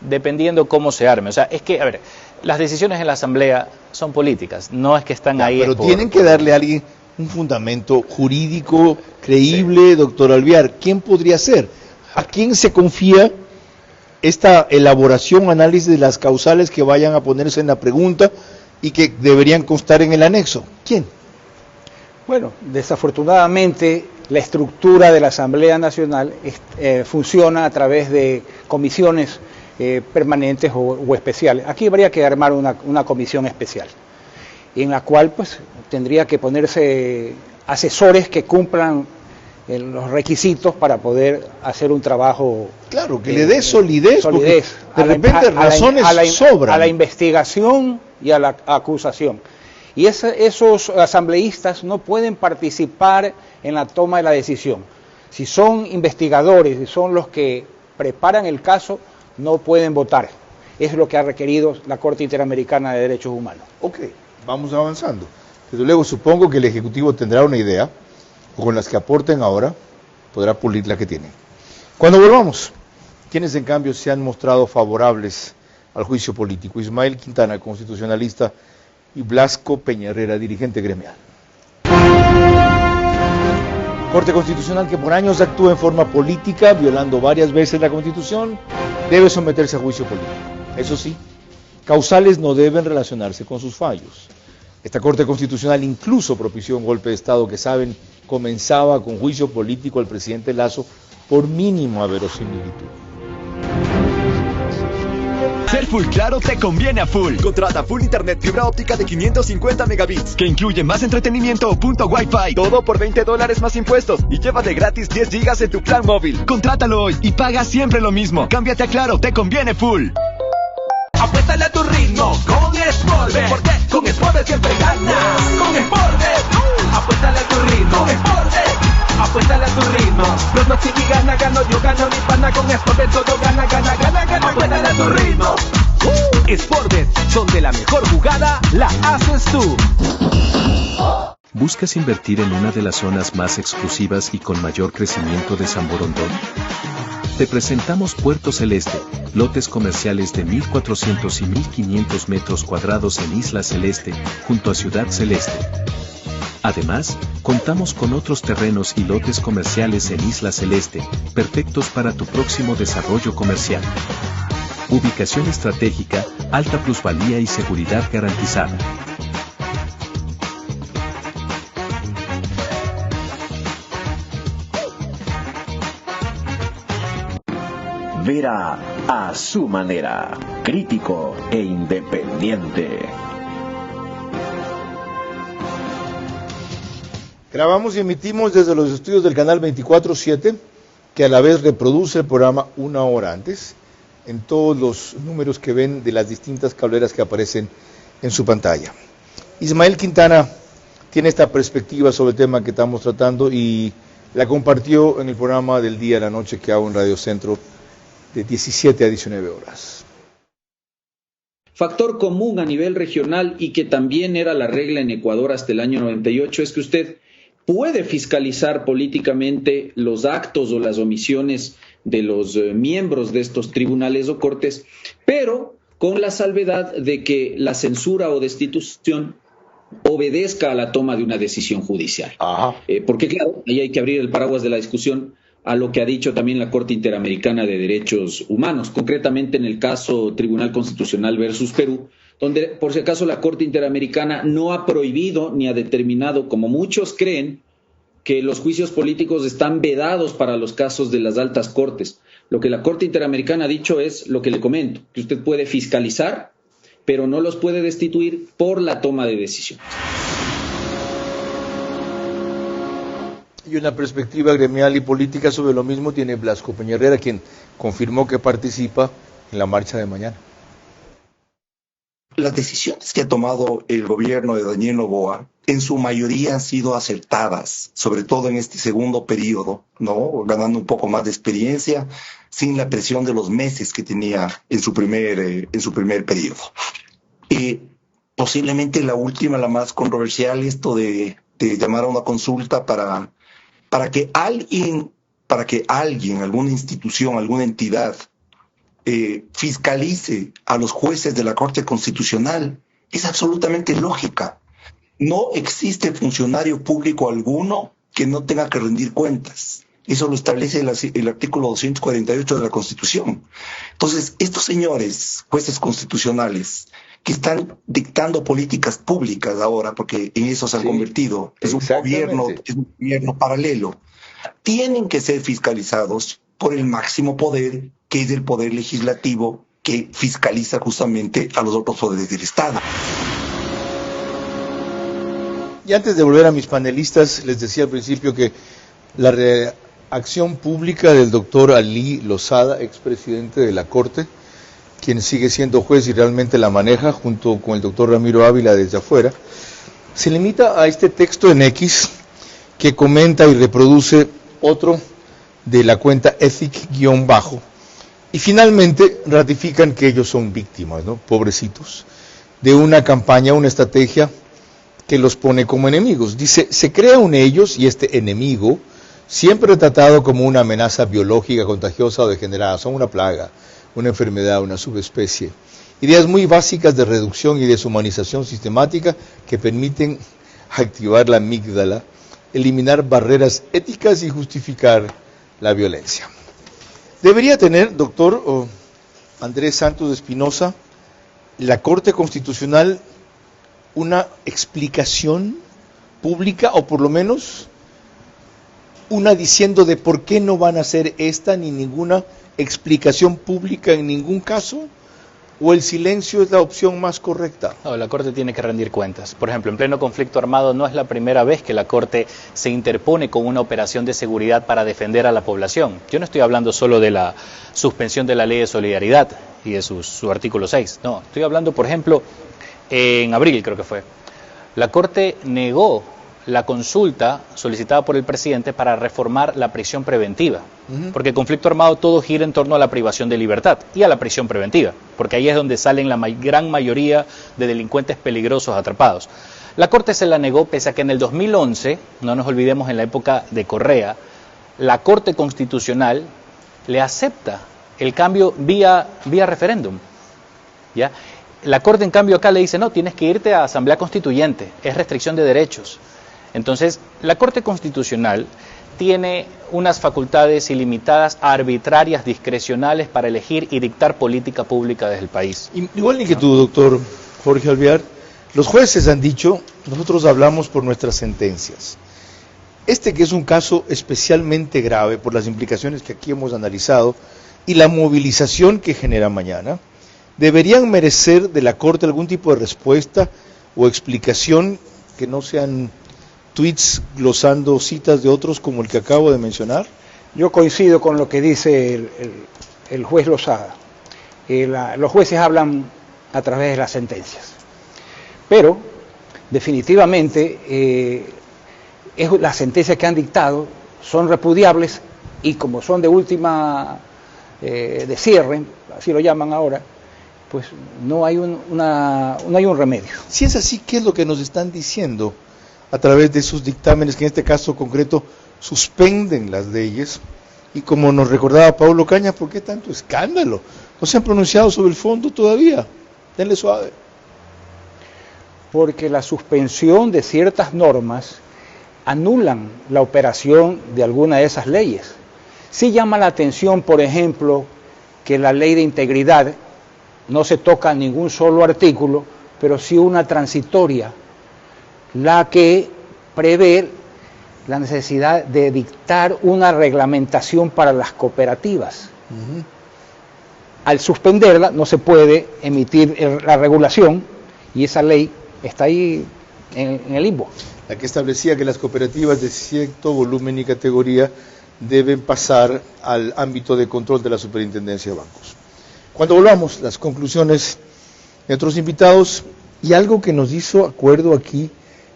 dependiendo cómo se arme. O sea, es que, a ver, las decisiones en la Asamblea son políticas, no es que están ahí. Pero tienen que darle a alguien un fundamento jurídico creíble, sí. Doctor Alvear. ¿Quién podría ser? ¿A quién se confía esta elaboración, análisis de las causales que vayan a ponerse en la pregunta y que deberían constar en el anexo? ¿Quién? Bueno, desafortunadamente la estructura de la Asamblea Nacional funciona a través de comisiones permanentes o especiales. Aquí habría que armar una comisión especial, en la cual pues tendría que ponerse asesores que cumplan los requisitos para poder hacer un trabajo. Claro, que le dé solidez. De repente razones sobran. A la investigación y a la acusación. Y esos asambleístas no pueden participar en la toma de la decisión. Si son investigadores, si son los que preparan el caso, no pueden votar. Es lo que ha requerido la Corte Interamericana de Derechos Humanos. Ok, vamos avanzando. Desde luego supongo que el Ejecutivo tendrá una idea, o con las que aporten ahora, podrá pulir la que tiene. Cuando volvamos, quienes en cambio se han mostrado favorables al juicio político: Ismael Quintana, constitucionalista, y Blasco Peña Herrera, dirigente gremial. Corte Constitucional, que por años actúa en forma política, violando varias veces la Constitución, debe someterse a juicio político. Eso sí, causales no deben relacionarse con sus fallos. Esta Corte Constitucional incluso propició un golpe de Estado que, saben, comenzaba con juicio político al presidente Lazo por mínima verosimilitud. Ser full claro te conviene a full. Contrata full internet fibra óptica de 550 megabits, que incluye más entretenimiento o punto Wi-Fi. Todo por $20 más impuestos y llévate gratis 10 gigas en tu plan móvil. Contrátalo hoy y paga siempre lo mismo. Cámbiate a Claro, te conviene full. Apuéstale a tu ritmo con Sportbet, porque con Sportbet siempre ganas. Con Sportbet, apuéstale a tu ritmo. Con Sportbet, apuéstale a tu ritmo. Los no y gana, gano, yo gano, mi pana. Con Sportbet todo gana, gana, gana, gana. Apuéstale a tu ritmo. Sportbet, donde la mejor jugada la haces tú. ¿Buscas invertir en una de las zonas más exclusivas y con mayor crecimiento de San Borondón? Te presentamos Puerto Celeste, lotes comerciales de 1.400 y 1.500 metros cuadrados en Isla Celeste, junto a Ciudad Celeste. Además, contamos con otros terrenos y lotes comerciales en Isla Celeste, perfectos para tu próximo desarrollo comercial. Ubicación estratégica, alta plusvalía y seguridad garantizada. Vera a su manera, crítico e independiente. Grabamos y emitimos desde los estudios del canal 24/7, que a la vez reproduce el programa una hora antes, en todos los números que ven de las distintas cableras que aparecen en su pantalla. Ismael Quintana tiene esta perspectiva sobre el tema que estamos tratando y la compartió en el programa del día a la noche que hago en Radio Centro, de 17 a 19 horas. Factor común a nivel regional y que también era la regla en Ecuador hasta el año 98 es que usted puede fiscalizar políticamente los actos o las omisiones de los miembros de estos tribunales o cortes, pero con la salvedad de que la censura o destitución obedezca a la toma de una decisión judicial. Porque claro, ahí hay que abrir el paraguas de la discusión a lo que ha dicho también la Corte Interamericana de Derechos Humanos, concretamente en el caso Tribunal Constitucional versus Perú, donde por si acaso la Corte Interamericana no ha prohibido ni ha determinado, como muchos creen, que los juicios políticos están vedados para los casos de las altas cortes. Lo que la Corte Interamericana ha dicho es lo que le comento, que usted puede fiscalizar, pero no los puede destituir por la toma de decisión. Y una perspectiva gremial y política sobre lo mismo tiene Blasco Peñarrera, quien confirmó que participa en la marcha de mañana. Las decisiones que ha tomado el gobierno de Daniel Noboa en su mayoría han sido acertadas, sobre todo en este segundo periodo, ¿no? Ganando un poco más de experiencia, sin la presión de los meses que tenía en su primer periodo. Posiblemente la última, la más controversial, esto de llamar a una consulta para que alguien, alguna institución, alguna entidad, fiscalice a los jueces de la Corte Constitucional, es absolutamente lógica. No existe funcionario público alguno que no tenga que rendir cuentas. Eso lo establece el artículo 248 de la Constitución. Entonces, estos señores, jueces constitucionales, que están dictando políticas públicas ahora, porque en eso se han convertido, es un gobierno paralelo, tienen que ser fiscalizados por el máximo poder, que es el poder legislativo, que fiscaliza justamente a los otros poderes del Estado. Y antes de volver a mis panelistas, les decía al principio que la reacción pública del doctor Ali Lozada, expresidente de la Corte, quien sigue siendo juez y realmente la maneja, junto con el doctor Ramiro Ávila desde afuera, se limita a este texto en X que comenta y reproduce otro de la cuenta ethic_bajo, y finalmente ratifican que ellos son víctimas, ¿no? Pobrecitos, de una campaña, una estrategia que los pone como enemigos. Dice, se crea un ellos y este enemigo, siempre tratado como una amenaza biológica, contagiosa o degenerada, son una plaga, una enfermedad, una subespecie. Ideas muy básicas de reducción y deshumanización sistemática que permiten activar la amígdala, eliminar barreras éticas y justificar la violencia. Debería tener, doctor Andrés Santos de Espinosa, la Corte Constitucional una explicación pública, o por lo menos una diciendo de por qué no van a hacer esta ni ninguna explicación pública en ningún caso, o el silencio es la opción más correcta. No, la Corte tiene que rendir cuentas. Por ejemplo, en pleno conflicto armado no es la primera vez que la Corte se interpone con una operación de seguridad para defender a la población. Yo no estoy hablando solo de la suspensión de la Ley de Solidaridad y de su artículo 6. No, estoy hablando, por ejemplo, en abril creo que fue, la Corte negó la consulta solicitada por el presidente para reformar la prisión preventiva, porque el conflicto armado todo gira en torno a la privación de libertad y a la prisión preventiva, porque ahí es donde salen la gran mayoría de delincuentes peligrosos atrapados. La Corte se la negó pese a que en el 2011, no nos olvidemos en la época de Correa, la Corte Constitucional le acepta el cambio vía referéndum, ¿ya? La Corte, en cambio, acá le dice, no, tienes que irte a Asamblea Constituyente, es restricción de derechos. Entonces, la Corte Constitucional tiene unas facultades ilimitadas, arbitrarias, discrecionales para elegir y dictar política pública desde el país. Igual que tú, doctor Jorge Alvear, los jueces han dicho, nosotros hablamos por nuestras sentencias. Este que es un caso especialmente grave por las implicaciones que aquí hemos analizado y la movilización que genera mañana, ¿deberían merecer de la Corte algún tipo de respuesta o explicación que no sean tweets glosando citas de otros como el que acabo de mencionar? Yo coincido con lo que dice el juez Lozada. Los jueces hablan a través de las sentencias, pero definitivamente las sentencias que han dictado son repudiables y como son de última de cierre, así lo llaman ahora, pues no hay un remedio. Si es así, ¿qué es lo que nos están diciendo a través de sus dictámenes, que en este caso concreto suspenden las leyes Y como nos recordaba Paulo Cañas, ¿por qué tanto escándalo? No se han pronunciado sobre el fondo todavía. Denle suave. Porque la suspensión de ciertas normas anulan la operación de alguna de esas leyes. Sí llama la atención, por ejemplo, que la ley de integridad no se toca ningún solo artículo, pero sí una transitoria, la que prevé la necesidad de dictar una reglamentación para las cooperativas. Al suspenderla no se puede emitir la regulación y esa ley está ahí en el limbo. La que establecía que las cooperativas de cierto volumen y categoría deben pasar al ámbito de control de la Superintendencia de Bancos. Cuando volvamos, las conclusiones de otros invitados y algo que nos hizo acuerdo aquí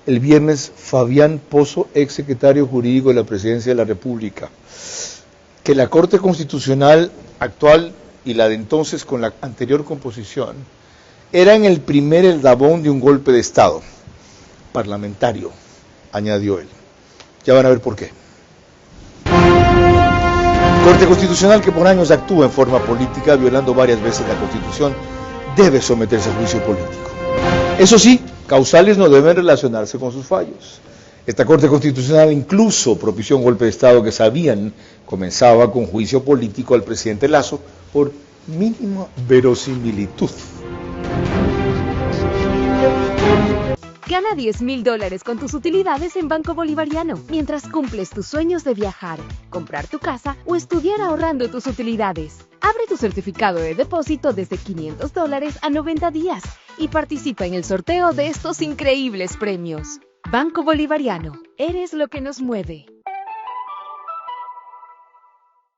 el viernes Fabián Pozo, ex secretario jurídico de la Presidencia de la República, que la Corte Constitucional actual y la de entonces con la anterior composición eran el primer eslabón de un golpe de Estado parlamentario, añadió él. Ya van a ver por qué. Corte Constitucional que por años actúa en forma política, violando varias veces la Constitución, debe someterse a juicio político. Eso sí, causales no deben relacionarse con sus fallos. Esta Corte Constitucional incluso propició un golpe de Estado que sabían comenzaba con juicio político al presidente Lasso por mínima verosimilitud. Gana $10,000 con tus utilidades en Banco Bolivariano mientras cumples tus sueños de viajar, comprar tu casa o estudiar ahorrando tus utilidades. Abre tu certificado de depósito desde $500 a 90 días y participa en el sorteo de estos increíbles premios. Banco Bolivariano, eres lo que nos mueve.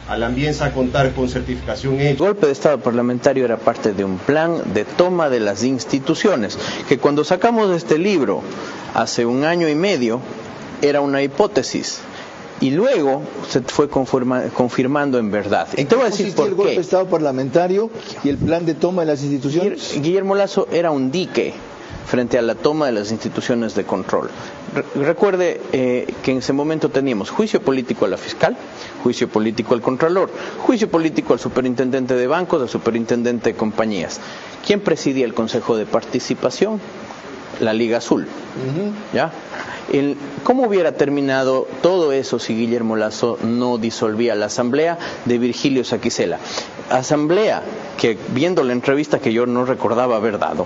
Al Ambienza contar con certificación El golpe de Estado parlamentario era parte de un plan de toma de las instituciones, que cuando sacamos este libro hace 1 año y medio era una hipótesis y luego se fue confirmando en verdad. ¿En qué consistía el golpe de Estado parlamentario y el plan de toma de las instituciones? Guillermo Lasso era un dique frente a la toma de las instituciones de control. Recuerde que en ese momento teníamos juicio político a la fiscal, juicio político al contralor, juicio político al superintendente de bancos, al superintendente de compañías. ¿Quién presidía el Consejo de Participación? La Liga Azul. ¿Ya? ¿Cómo hubiera terminado todo eso si Guillermo Lasso no disolvía la asamblea de Virgilio Saquicela? Asamblea que, viendo la entrevista que yo no recordaba haber dado,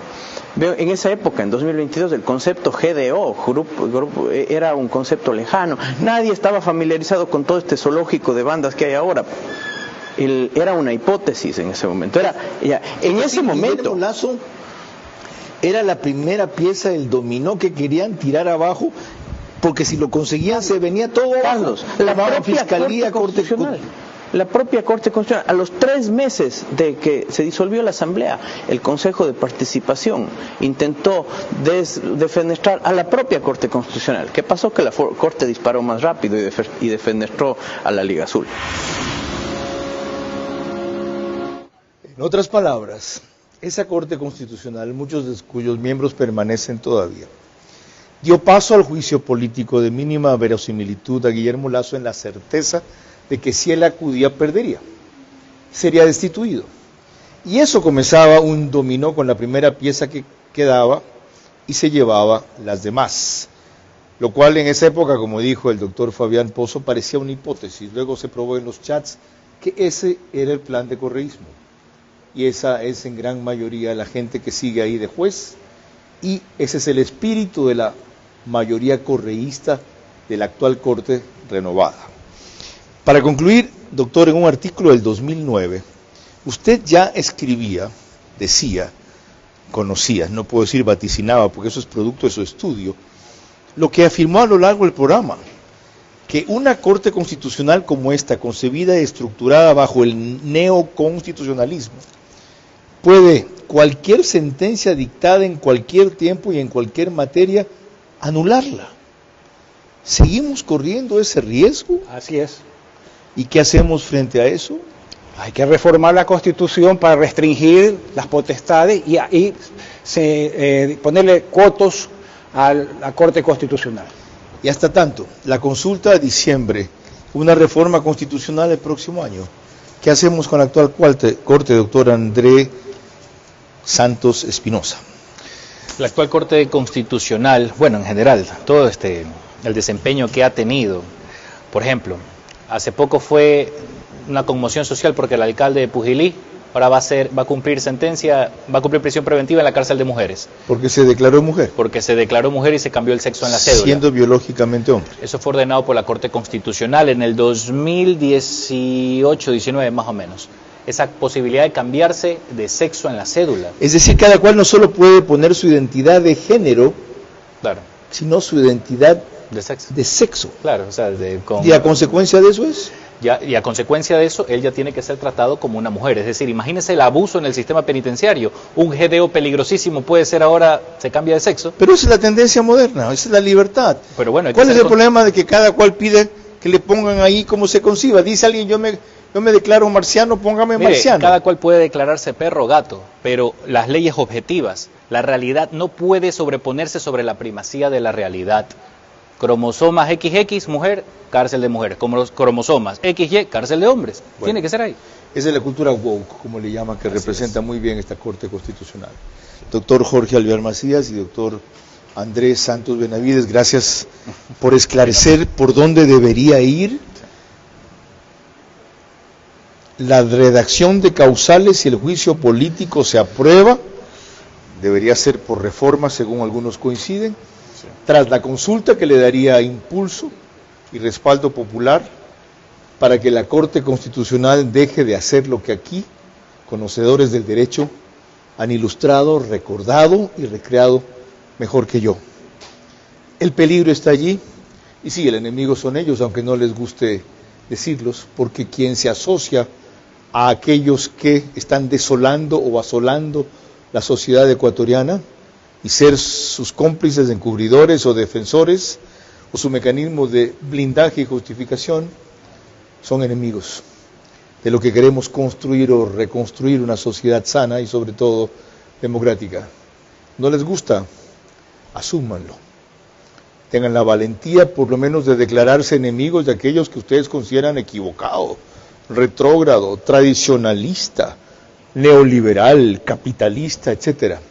en esa época, en 2022, el concepto GDO, grupo, era un concepto lejano. Nadie estaba familiarizado con todo este zoológico de bandas que hay ahora. Era una hipótesis en ese momento. En ese momento, Guillermo Lasso era la primera pieza del dominó que querían tirar abajo, porque si lo conseguían se venía todo abajo. La propia Fiscalía, la propia Corte Constitucional, a los 3 meses de que se disolvió la Asamblea, el Consejo de Participación intentó defenestrar a la propia Corte Constitucional. ¿Qué pasó? Que la Corte disparó más rápido y defenestró a la Liga Azul. En otras palabras, esa Corte Constitucional, muchos de cuyos miembros permanecen todavía, dio paso al juicio político de mínima verosimilitud a Guillermo Lasso en la certeza de que si él acudía perdería, sería destituido. Y eso comenzaba un dominó con la primera pieza que quedaba y se llevaba las demás. Lo cual en esa época, como dijo el doctor Fabián Pozo, parecía una hipótesis. Luego se probó en los chats que ese era el plan de correísmo. Y esa es en gran mayoría la gente que sigue ahí de juez. Y ese es el espíritu de la mayoría correísta de la actual Corte renovada. Para concluir, doctor, en un artículo del 2009, usted ya escribía, decía, conocía, no puedo decir vaticinaba, porque eso es producto de su estudio, lo que afirmó a lo largo del programa, que una Corte Constitucional como esta, concebida y estructurada bajo el neoconstitucionalismo, puede cualquier sentencia dictada en cualquier tiempo y en cualquier materia, anularla. ¿Seguimos corriendo ese riesgo? Así es. ¿Y qué hacemos frente a eso? Hay que reformar la Constitución para restringir las potestades y ponerle cotos a la Corte Constitucional. Y hasta tanto, la consulta de diciembre una reforma constitucional el próximo año. ¿Qué hacemos con la actual Corte, doctor André Santos Espinosa? La actual Corte Constitucional, bueno, en general, todo el desempeño que ha tenido, por ejemplo, hace poco fue una conmoción social porque el alcalde de Pujilí ahora va a cumplir prisión preventiva en la cárcel de mujeres. ¿Porque se declaró mujer? Porque se declaró mujer y se cambió el sexo en la cédula. Siendo biológicamente hombre. Eso fue ordenado por la Corte Constitucional en el 2018-19 más o menos. Esa posibilidad de cambiarse de sexo en la cédula. Es decir, cada cual no solo puede poner su identidad de género, claro, sino su identidad de sexo. Claro, o sea, ¿y a consecuencia de eso es? Y a consecuencia de eso, él ya tiene que ser tratado como una mujer. Es decir, imagínese el abuso en el sistema penitenciario. Un GDO peligrosísimo puede ser ahora, se cambia de sexo. Pero esa es la tendencia moderna, esa es la libertad. Pero bueno, ¿cuál es el problema de que cada cual pide que le pongan ahí como se conciba? Dice alguien, yo me declaro marciano, póngame marciano. Cada cual puede declararse perro o gato, pero las leyes objetivas, la realidad no puede sobreponerse sobre la primacía de la realidad. Cromosomas XX, mujer, cárcel de mujeres. Cromosomas XY, cárcel de hombres. Bueno, tiene que ser ahí. Esa es la cultura woke, como le llaman, que representa muy bien esta Corte Constitucional. Doctor Jorge Alvear Macías y doctor Andrés Santos Benavides, gracias por esclarecer por dónde debería ir la redacción de causales. Si el juicio político se aprueba, debería ser por reforma, según algunos coinciden, tras la consulta que le daría impulso y respaldo popular para que la Corte Constitucional deje de hacer lo que aquí, conocedores del derecho, han ilustrado, recordado y recreado mejor que yo. El peligro está allí, y sí, el enemigo son ellos, aunque no les guste decirlos, porque quien se asocia a aquellos que están desolando o asolando la sociedad ecuatoriana, y ser sus cómplices, encubridores o defensores, o su mecanismo de blindaje y justificación, son enemigos de lo que queremos construir o reconstruir una sociedad sana y sobre todo democrática. ¿No les gusta? Asúmanlo. Tengan la valentía por lo menos de declararse enemigos de aquellos que ustedes consideran equivocado, retrógrado, tradicionalista, neoliberal, capitalista, etcétera.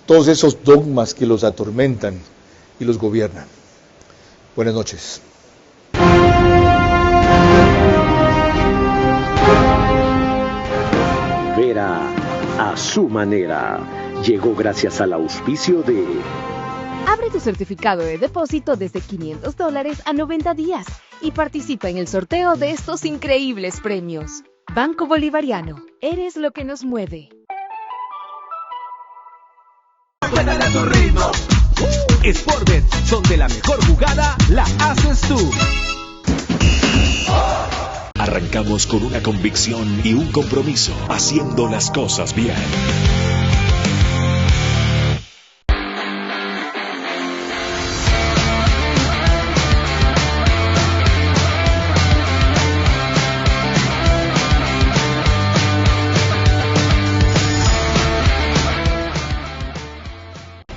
Todos esos dogmas que los atormentan y los gobiernan. Buenas noches. Vera a su manera llegó gracias al auspicio de... Abre tu certificado de depósito desde $500 a 90 días y participa en el sorteo de estos increíbles premios. Banco Bolivariano, eres lo que nos mueve. Apuéstale a tu ritmo. Sportbet, donde la mejor jugada la haces tú. Arrancamos con una convicción y un compromiso, haciendo las cosas bien.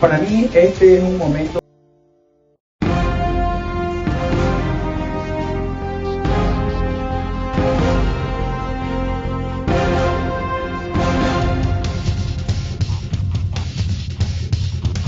Para mí este es un momento